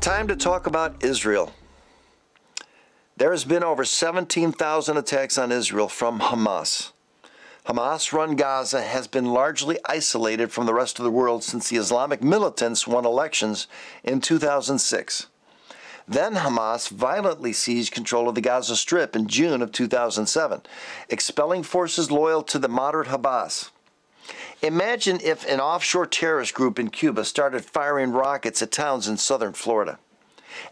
Time to talk about Israel. There has been over 17,000 attacks on Israel from Hamas. Hamas-run Gaza has been largely isolated from the rest of the world since the Islamic militants won elections in 2006. Then Hamas violently seized control of the Gaza Strip in June of 2007, expelling forces loyal to the moderate Hamas. Imagine if an offshore terrorist group in Cuba started firing rockets at towns in southern Florida,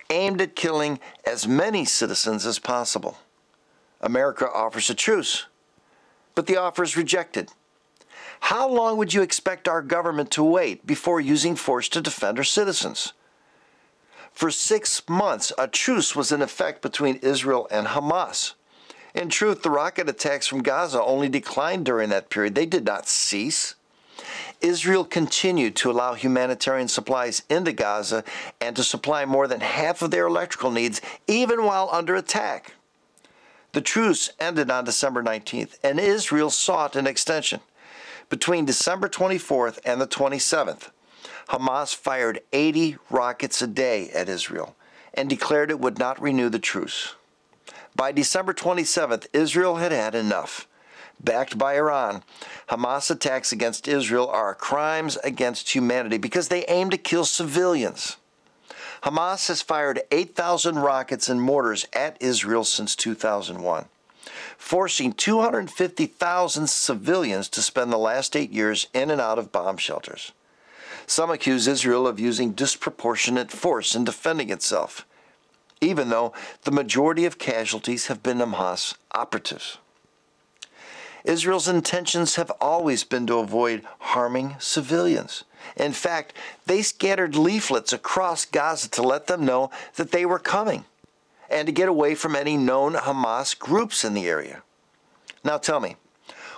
aimed at killing as many citizens as possible. America offers a truce, but the offer is rejected. How long would you expect our government to wait before using force to defend our citizens? For 6 months, a truce was in effect between Israel and Hamas. In truth, the rocket attacks from Gaza only declined during that period. They did not cease. Israel continued to allow humanitarian supplies into Gaza and to supply more than half of their electrical needs, even while under attack. The truce ended on December 19th, and Israel sought an extension. Between December 24th and the 27th, Hamas fired 80 rockets a day at Israel and declared it would not renew the truce. By December 27th, Israel had had enough. Backed by Iran, Hamas attacks against Israel are crimes against humanity because they aim to kill civilians. Hamas has fired 8,000 rockets and mortars at Israel since 2001, forcing 250,000 civilians to spend the last 8 years in and out of bomb shelters. Some accuse Israel of using disproportionate force in defending itself, even though the majority of casualties have been Hamas operatives. Israel's intentions have always been to avoid harming civilians. In fact, they scattered leaflets across Gaza to let them know that they were coming and to get away from any known Hamas groups in the area. Now tell me,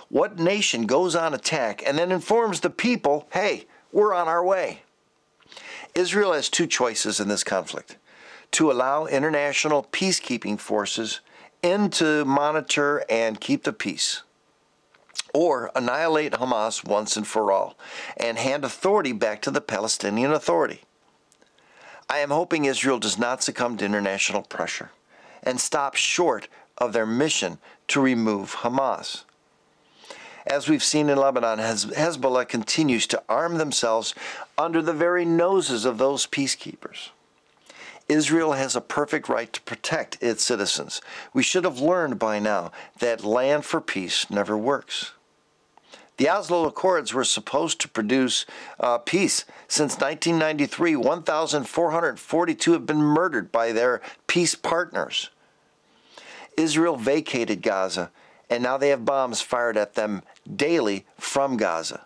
what nation goes on attack and then informs the people, hey, we're on our way? Israel has two choices in this conflict: to allow international peacekeeping forces in to monitor and keep the peace, or annihilate Hamas once and for all and hand authority back to the Palestinian Authority. I am hoping Israel does not succumb to international pressure and stop short of their mission to remove Hamas. As we've seen in Lebanon, Hezbollah continues to arm themselves under the very noses of those peacekeepers. Israel has a perfect right to protect its citizens. We should have learned by now that land for peace never works. The Oslo Accords were supposed to produce peace. Since 1993, 1,442 have been murdered by their peace partners. Israel vacated Gaza, and now they have bombs fired at them daily from Gaza.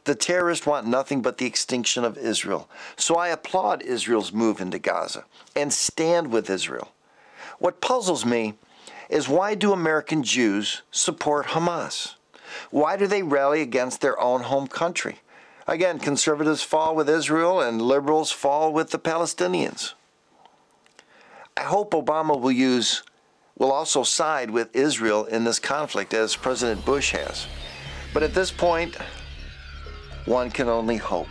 The terrorists want nothing but the extinction of Israel. So I applaud Israel's move into Gaza and stand with Israel. What puzzles me is, why do American Jews support Hamas? Why do they rally against their own home country? Again, conservatives fall with Israel and liberals fall with the Palestinians. I hope Obama will also side with Israel in this conflict, as President Bush has. But at this point, one can only hope.